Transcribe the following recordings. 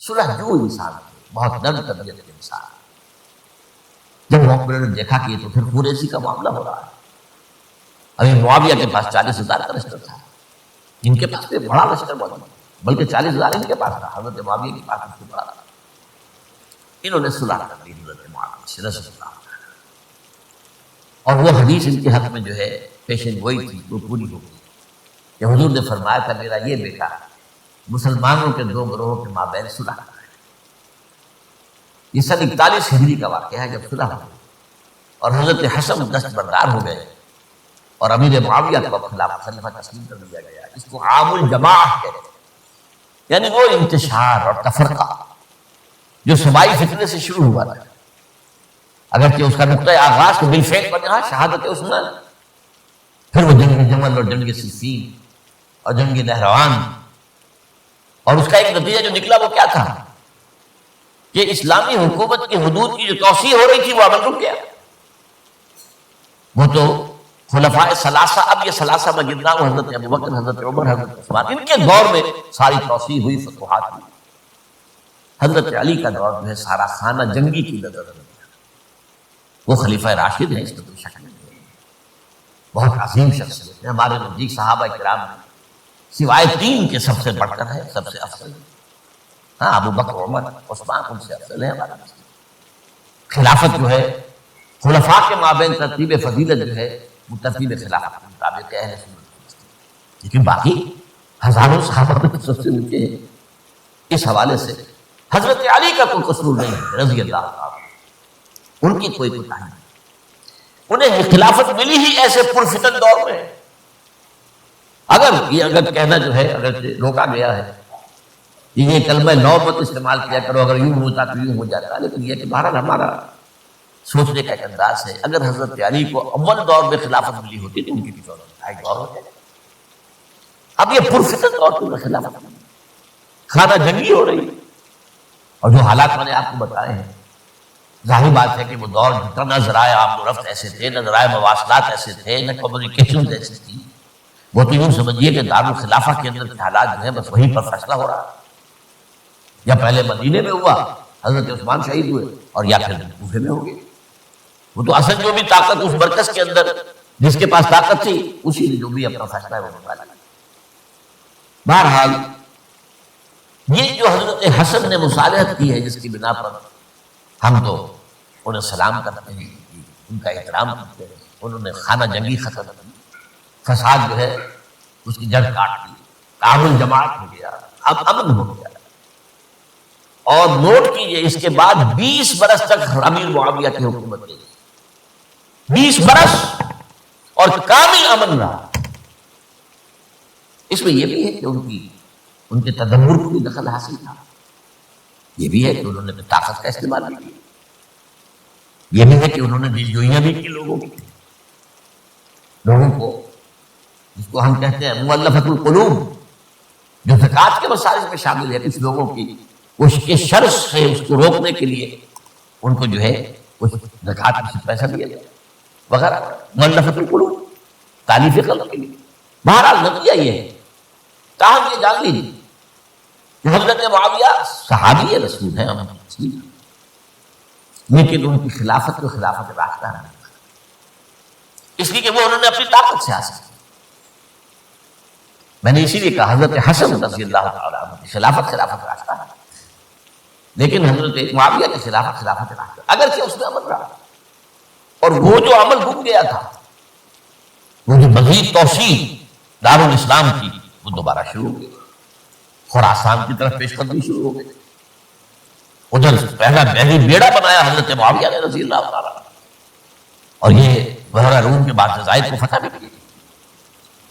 صلح جو انسان بہت نرم طبیعت کے انسان. جب موقع نے دیکھا کہ تو پھر قریشی کا معاملہ ہو رہا ہے. ابھی معاویہ کے پاس 40,000 کا لشکر تھا، ان کے پاس بڑا لشکر موجود تھا، بلکہ 40,000 ان کے پاس تھا، حضرت معاویہ کے پاس اس سے بڑا تھا. انہوں نے صلح کر لی حضرت معاویہ سے رسول اللہ، اور وہ حدیث ان کے حق میں جو ہے پیشن گوئی تھی وہ پوری ہو گئی کہ حضور نے فرمایا تھا میرا یہ بیٹا مسلمانوں کے دو گروہوں کے مابین صلح کرے. یہ سن 41 ہجری کا واقعہ ہے جب صلح ہوئی اور حضرت حسن دستبردار ہو گئے اور امیر معاویہ کو خلاف خلیفہ تسلیم کر دیا گیا. اس کو عام الجماعت کہتے ہیں، یعنی وہ انتشار اور تفرقہ جو صوبائی فتنے سے شروع ہوا تھا، اگرچہ اس کا نقطۂ آغاز تو بالفعل بنا شہادت عثمان، پھر وہ جنگ جمل اور جنگ صفین اور جنگ نہروان، اور اس کا ایک نتیجہ جو نکلا وہ کیا تھا کہ اسلامی حکومت کی حدود کی جو توسیع ہو رہی تھی وہ عمل رک گیا. وہ تو خلفاء ثلاثہ، اب یہ ثلاثہ میں گن رہا ہوں، حضرت ابوبکر، حضرت عمر، حضرت عثمان، ان کے دور میں ساری توسیع ہوئی، فتوحات ہوئی. حضرت علی کا دور جو ہے سارا خانہ جنگی کی نظر میں، وہ خلیفہ راشد ہے، اس میں کوئی شک نہیں. بہت عظیم شخصیت ہے، ہمارے نزدیک صحابہ کرام میں سوائے 3 کے سب سے بڑھ کر ہے، سب سے افضل. ہاں، ابو بکر، عمر، عثمان ان سے افضل ہے ہمارے نزدیک. خلافت جو ہے خلفاء کے مابین ترتیب فضیلت جو ہے وہ ترتیب خلافت کے مطابق اہل سنت، لیکن باقی ہزاروں صحابہ میں سب سے اونچے ہیں. اس حوالے سے حضرت علی کا کوئی قصور نہیں ہے رضی اللہ عنہ، ان کی کوئی کوتاہی نہیں. انہیں خلافت ملی ہی ایسے پرفتن دور میں. اگر کہنا جو ہے اگر روکا گیا ہے یہ کلمہ نو مت استعمال کیا کرو، اگر یوں ہوتا تو یوں ہو جاتا، لیکن یہ کہ بہرحال ہمارا سوچنے کا ایک انداز ہے. اگر حضرت علی کو اول دور میں خلافت ملی ہوتی تو ان کی دور ہوتے. اب یہ پرفتن دور میں خلافت ملی، خانہ جنگی ہو رہی، اور جو حالات میں نے آپ کو بتائے ہیں ظاہر بات ہے کہ وہ دور جتنا ذرائع آمد و رفت ایسے تھے، نہ ذرائع مواصلات ایسے تھے، نہ کمیونیکیشن ایسی تھی. وہ تو یوں سمجھیے کہ دارالخلافہ کے اندر کے حالات جو ہیں بس وہیں پر فیصلہ ہو رہا، یا پہلے مدینے میں ہوا، حضرت عثمان شہید ہوئے، اور یا پھر کوفے میں ہو گئے. وہ تو اصل جو بھی طاقت اس مرکز کے اندر جس کے پاس طاقت تھی اسی نے جو بھی اپنا فیصلہ ہے وہ نکالا. بہرحال یہ جو حضرت حسن نے مصالحت کی ہے جس کی بنا پر ہم تو انہیں سلام کرتے ہیں، ان کا احترام کرتے ہیں. انہوں نے خانہ جنگی ختم کر دی، فساد جو ہے اس کی جڑ کاٹ دی، تعامل جماعت ہو گیا، اب امن ہو گیا. اور نوٹ کیجئے اس کے بعد 20 برس تک امیر معاویہ کی حکومت رہی، 20 برس، اور کامل امن رہا. اس میں یہ بھی ہے کہ ان کے تدبر کو بھی دخل حاصل تھا، یہ بھی ہے کہ انہوں نے طاقت کا استعمال بھی کیا، یہ بھی ہے کہ انہوں نے دلجوئیاں بھی کی لوگوں کو، جس کو ہم کہتے ہیں مؤلفۃ القلوب، جو زکوٰۃ کے مسائل میں شامل ہے. کچھ لوگوں کی اس کے شر سے اس کو روکنے کے لیے ان کو جو ہے کچھ زکوٰۃ سے پیسہ دیا جائے وغیرہ، مؤلفۃ القلوب، تالیف قلب کے لیے. بہرحال نتیجہ یہ ہے. تاہم یہ جان لیجیے کہ حضرت معاویہ صحابی رسول ہیں، لیکن ان کی خلافت کو خلافت راستہ نہیں، اس لیے کہ وہ انہوں نے اپنی طاقت سے حاصل کی. میں نے اسی لیے کہا حضرت حسن رضی اللہ تعالیٰ عنہ کی خلافت راستہ ہے، لیکن حضرت معاویہ کی خلافت راستہ، اگرچہ اس میں عمل رہا، اور وہ جو عمل رک گیا تھا، وہ جو مزید توسیع دارالاسلام کی وہ دوبارہ شروع ہو گئی. خراسان کی طرف پیش قدمی شروع ہو گئی. ادھر پہلا بحری بیڑا بنایا حضرت معاویہ نے رضی اللہ تعالیٰ، اور یہ بحیرہ روم کے بعد زائد کو فتح بھی کی.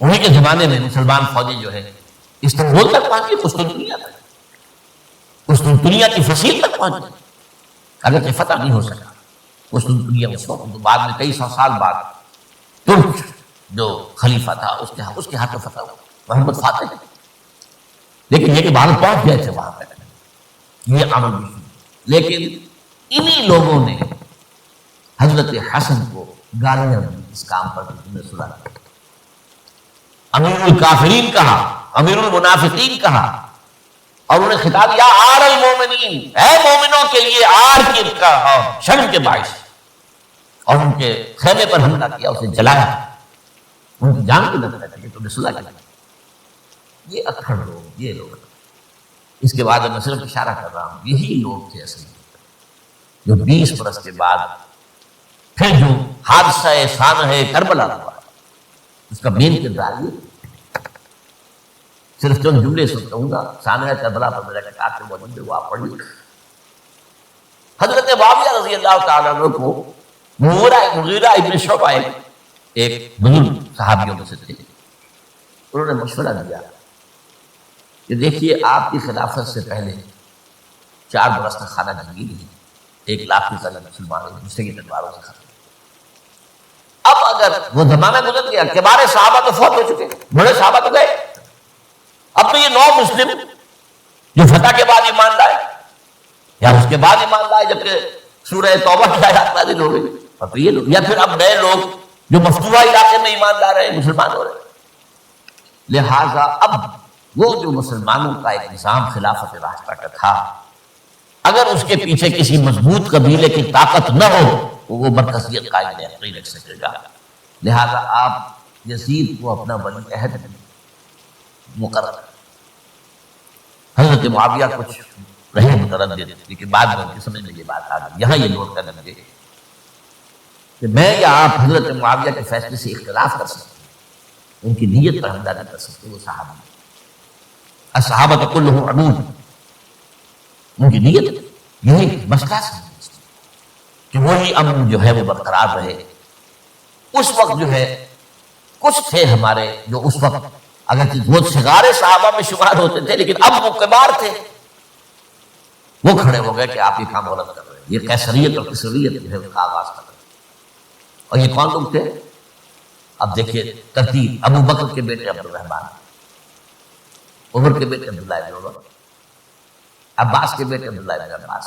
انہیں کے زمانے میں مسلمان فوجی جو ہے استنبول تک پہنچی، قسطنطنیہ کی فصیل تک پہنچی، اگرچہ فتح نہیں ہو سکا قسطنطنیہ اس وقت. بعد میں کئی سو سال بعد ترک جو خلیفہ تھا اس کے ہاتھوں فتح ہوا، محمد فاتح. لیکن یہ کہ بھارت پہنچ گئے تھے وہاں پہ، یہ عمل بھی. لیکن انہی لوگوں نے حضرت حسن کو گالیاں دی اس کام پر کہ تم نے سنا، امیر الکافرین کہا، امیر المنافقین کہا، اور انہیں خطاب یا آر المومنین، اے مومنوں کے لیے آر کی اور شرم کے باعث، اور ان کے خیمے پر حملہ کیا، اسے جلایا، ان کی جان کی نظر ہے کہ تم نے صلح کی۔ یہ اکھڑ لوگ، یہ لوگ، اس کے بعد میں صرف اشارہ کر رہا ہوں، یہی لوگ تھے اصل میں جو 20 برس کے بعد پھر جو حادثہ سانحہ کربلا ہوا، اس کا مین کردار یہ۔ صرف چند جملے سے کہوں گا، سانحہ کربلا پر میرا کتاب موجود ہے، وہ آپ پڑھ لیجیے۔ حضرت معاویہ رضی اللہ تعالیٰ عنہ کو مغیرہ ابن شعبہ ایک بزرگ صحابیوں میں سے تھے، انہوں نے مشورہ دیا کہ دیکھیے آپ کی خلافت سے پہلے 4 برس تک خانہ جنگی رہی، 1 لاکھ سے زیادہ مسلمان دوسرے کی تلواروں سے ختم۔ اب اگر وہ زمانہ گزر گیا، کبار صحابہ تو فوت ہو چکے، بڑے صحابہ تو گئے، اب تو یہ 9 مسلم جو فتح کے بعد ایمان لائے یا اس کے بعد ایمان لائے جبکہ سورہ توبہ کی آیات نازل ہو گئی، اور تو یہ لوگ، یا پھر اب نئے لوگ جو مفتوحہ علاقے میں ایمان لا رہے ہیں، مسلمان ہو رہے ہیں۔ لہٰذا اب وہ جو مسلمانوں کا ایک نظام خلافت راستہ کا تھا، اگر اس کے پیچھے کسی مضبوط قبیلے کی طاقت نہ ہو تو وہ مرکزیت قائم نہیں رکھ سکے گا، لہٰذا آپ یزید کو اپنا ولی عہد مقرر۔ حضرت معاویہ کچھ رہے متردد، لیکن بعد میں ان کی سمجھ میں یہ بات آ گئی۔ یہاں یہ نوٹ کرنے لگے کہ میں یا آپ حضرت معاویہ کے فیصلے سے اختلاف کر سکتے ہیں، ان کی نیت پر حملہ نہیں کر سکتے، وہ صحابہ ہیں، الصحابۃ کلھم عدول، ان کی نیت یہی مسئلہ سمجھتے کہ وہی امن جو ہے وہ برقرار رہے۔ اس وقت جو ہے کچھ تھے ہمارے جو اس وقت اگرچہ وہ صغار صحابہ میں شمار ہوتے تھے، لیکن اب وہ کبار تھے، وہ کھڑے ہو گئے کہ آپ یہ کام غلط کر رہے ہیں، یہ قیصریت اور کسریت جو ہے اس کا آغاز کر رہے ہیں۔ اور یہ کون لوگ تھے؟ اب دیکھیے ترتیب، ابو بکر کے بیٹے عبد الرحمن، عمر کے بیٹے عبداللہ ابن عمر، عباس کے بیٹے عبداللہ ابن عباس،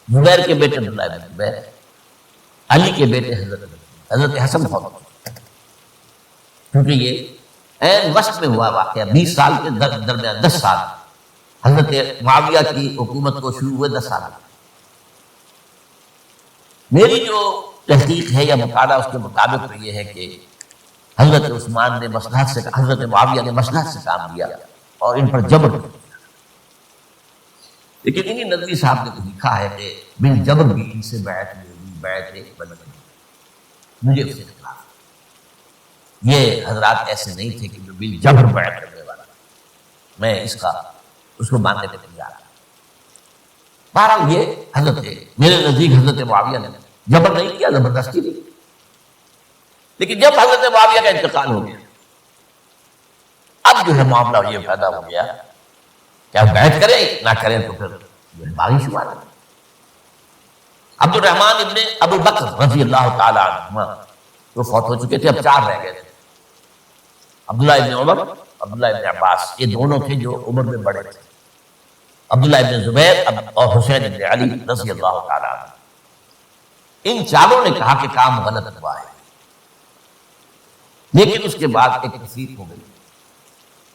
زبیر کے بیٹے عبداللہ ابن زبیر، علی کے بیٹے حضرت حسن بہت، کیونکہ یہ عین وسط میں ہوا واقعہ، 20 سال کے درمیان 10 سال حضرت معاویہ کی حکومت کو شروع ہوئے 10 سال۔ میری جو تحقیق ہے یا مطالعہ اس کے مطابق تو یہ ہے کہ حضرت عثمان نے مصلحت سے، حضرت معاویہ نے مصلحت سے کام لیا اور ان پر جبر کیا، لیکن انہی ندوی صاحب نے تو لکھا ہے کہ بن جبر بھی ان سے بیعت ہوئی، بیعت بنی، مجھے اس سے اختلاف۔ یہ حضرات ایسے نہیں تھے کہ جو بن جبر بیعت کرنے والا، میں اس کو ماننے پہ تیار۔ بہرحال یہ حضرت، میرے نزدیک حضرت معاویہ نے جبر نہیں کیا، زبردستی نہیں، لیکن جب حضرت معاویہ کا انتقال ہو گیا، اب جو ہے معاملہ یہ پیدا ہو گیا کہ اب بیعت کریں نہ کریں تو پھر جو ہے باغی شمار ہے۔ عبد الرحمن ابن ابو بکر رضی اللہ تعالیٰ عنہ جو فوت ہو چکے تھے، اب 4 رہ گئے تھے، عبداللہ ابن عمر، عبداللہ ابن عباس، یہ دونوں تھے جو عمر میں بڑے تھے، عبداللہ ابن زبیر اور حسین ابن علی رضی اللہ تعالیٰ عنہ۔ ان چاروں نے کہا کہ کام غلط ہوا ہے، لیکن اس کے بعد ایک تفریق ہو گئی۔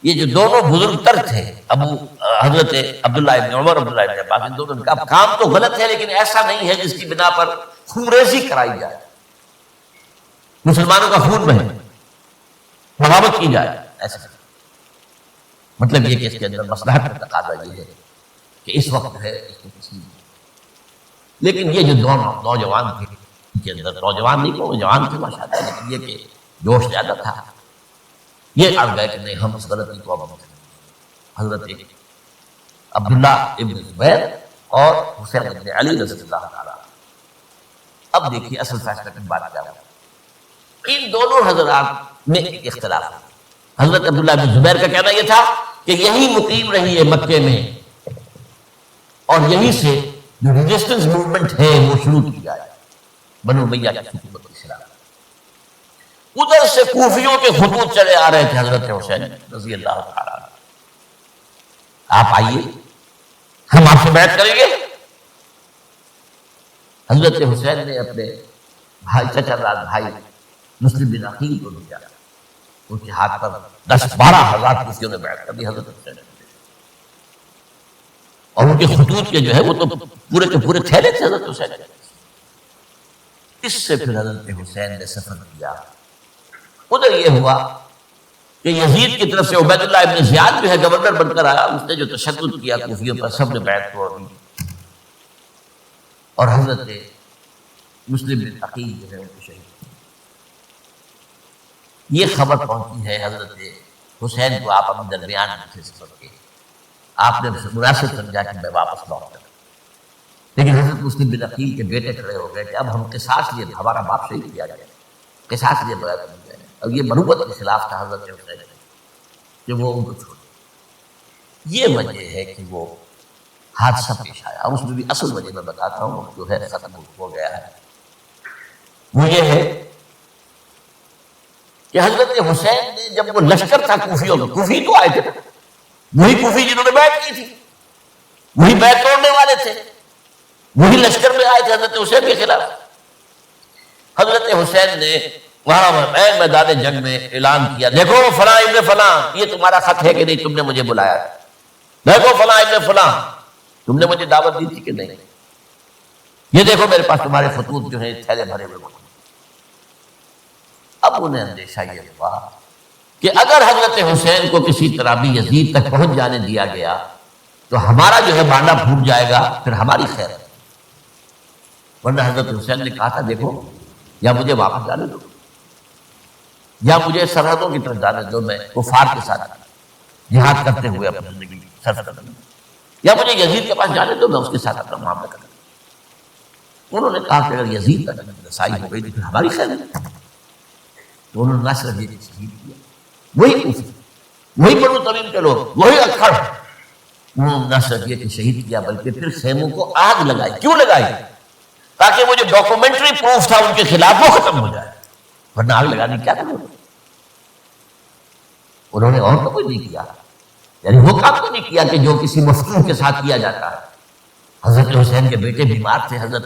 یہ جو دونوں بزرگ تر تھے، حضرت عبداللہ ابن عمر، عبداللہ ابن عباس، ان دونوں نے کہا کام تو غلط ہے لیکن ایسا نہیں ہے جس کی بنا پر خونریزی کرائی جائے، مسلمانوں کا خون بہے، بغاوت کی جائے، ایسا مطلب یہ کہ اس کے اندر مصلحت کا تقاضا یہ ہے کہ اس وقت ہے اس کو تسلیم۔ لیکن یہ جو دونوں نوجوان تھے، ان کے اندر نوجوان نہیں کو جوان تھے ماشاءاللہ، لیکن یہ کہ جوش زیادہ تھا، یہ اڑ گئے کہ نہیں ہم اس غلطی کو اب حضرت عبداللہ ابن زبیر اور حسین ابن علی رضی اللہ تعالیٰ۔ اب دیکھیے اصل فیصلہ کی بات کیا ہوا، ان دونوں حضرات میں ایک اختلاف ہے۔ حضرت عبداللہ ابن زبیر کا کہنا یہ تھا کہ یہی مقیم رہی ہے مکے میں اور یہیں سے جو ریزسٹنس موومنٹ ہے وہ شروع کی جائے بنو امیہ کی حکومت کے خلاف۔ ادھر سے کوفیوں کے خطوط چلے آ رہے تھے حضرت حسین رضی اللہ تعالیٰ عنہ، آپ آئیے ہم آپ سے بیعت کریں گے۔ حضرت حسین نے اپنے بھائی چچا دار بھائی مسلم بن عقیل کو بھیجا، ان کے ہاتھ پر 10-12 ہزار کوفیوں نے بیعت کر دی حضرت حسین۔ اور ان کے خطوط کے جو ہے وہ تو پورے کے پورے تھیلے تھے حضرت حسین کے۔ اس سے پھر حضرت حسین نے سفر کیا۔ ادھر یہ ہوا کہ یزید کی طرف سے عبید اللہ ابن زیاد جو ہے گورنر بن کر آیا، اس نے جو تشدد کیا کوفیوں پر، سب نے بیعت توڑ دی، اور حضرت مسلم بن عقیل جو ہے ان کو شہید کیا۔ یہ خبر پہنچی ہے حضرت حسین کو، آپ اپنے درمیان میں تھے سفر کے، آپ نے مناسب سمجھا کہ میں واپس لوٹ کر، لیکن حضرت مسلم بن عقیل کے بیٹے کھڑے ہو گئے کہ اب ہم قصاص لیے، ہمارا باپ شہید کیا جائے، قصاص لیے بیعت ہو جائے۔ اب یہ مروت کے خلاف تھا حضرت حسین کہ وہ ان کو چھوڑ۔ یہ وجہ ہے کہ وہ حادثہ پیش آیا، اور اس میں بھی اصل وجہ میں بتاتا ہوں جو ہے ختم ہو گیا ہے، وہ یہ ہے کہ حضرت حسین نے جب وہ لشکر تھا کوفیوں کا، کوفی تو آئے تھے، وہی کوفی جنہوں نے بیعت کی تھی، وہی بیعت توڑنے والے تھے، وہی لشکر میں آئے تھے حضرت حسین کے خلاف۔ حضرت حسین نے وہاں میدان جنگ میں اعلان کیا، دیکھو فلاں ابن فلاں، یہ تمہارا خط ہے کہ نہیں، تم نے مجھے بلایا، دیکھو فلاں ابن فلاں، تم نے مجھے دعوت دی تھی کہ نہیں، یہ دیکھو میرے پاس تمہارے خطوط جو ہیں تھیلے بھرے ہوئے۔ اب انہیں اندیشہ یہ ہوا کہ اگر حضرت حسین کو کسی طرح بھی یزید تک پہنچ جانے دیا گیا تو ہمارا جو ہے بانڈا پھوٹ جائے گا، پھر ہماری خیر ہے۔ ورنہ حضرت حسین نے کہا تھا دیکھو یا مجھے واپس جانے دو، یا مجھے سرحدوں کی طرف جانے دو، میں کفار کے ساتھ جہاد کرتے ہوئے اپنی زندگی صرف کروں، یا مجھے یزید کے پاس جانے دو، میں اس کے ساتھ اپنا معاملہ کروں۔ انہوں نے کہا کہ اگر یزید تک رسائی ہو گئی تو پھر ہماری خیر ہے۔ تو انہوں نے نہ صرف یہ شہید کیا، وہی کوفی، وہی بنو تمیم کے لوگ، وہی اکھڑ، انہوں نے نہ صرف یہ کہ شہید کیا بلکہ پھر خیموں کو آگ لگائی۔ کیوں لگائی؟ تاکہ وہ جو ڈاکومنٹری پروف تھا ان کے خلاف وہ ختم ہو جائے، ورنہ آگ لگانے کیا کرو۔ انہوں نے اور تو کوئی نہیں کیا، یعنی وہ کام تو نہیں کیا کہ جو کسی مفتون کے ساتھ کیا جاتا ہے۔ حضرت حسین کے بیٹے بیمار تھے، حضرت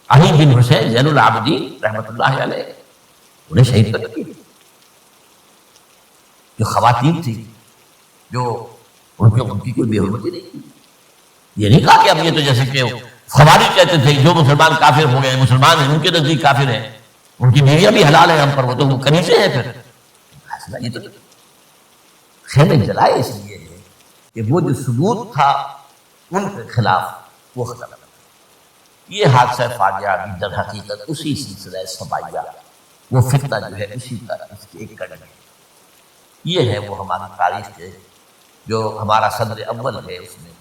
علی بن حسین زین العابدین رحمۃ اللہ علیہ، انہیں شہید کر دیا۔ جو خواتین تھی جو ان کی کوئی بے حرمتی نہیں کی، یہ نہیں کہا کہ اب یہ تو جیسے کہ خوارج کہتے تھے جو مسلمان کافر ہو گئے، مسلمان ہیں ان کے نزدیک کافر ہیں، ان کی بیویاں بھی حلال ہیں ہم پر، وہ تو وہ کنیزیں ہیں۔ پھر فیصلہ یہ تو خیمے جلائے اس لیے ہے کہ وہ جو ثبوت تھا ان کے خلاف وہ ختم کر۔ یہ حادثہ فاجعہ بھی در حقیقت اسی سلسلہ سبائیہ، وہ فتنہ جو ہے اسی کا اس کی ایک کڑی ہے۔ یہ ہے وہ ہماری تاریخ کے جو ہمارا صدر اول ہے، اس میں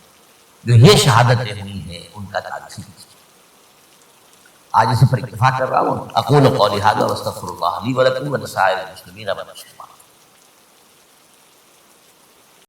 جو یہ شہادتیں ہوئی ہیں ان کا تاریخی آج اسی پر اتفاق کر رہا ہوں۔ اقول قولی ھذا واستغفر اللہ لی ولکم ولسائر المسلمین من الشیطان۔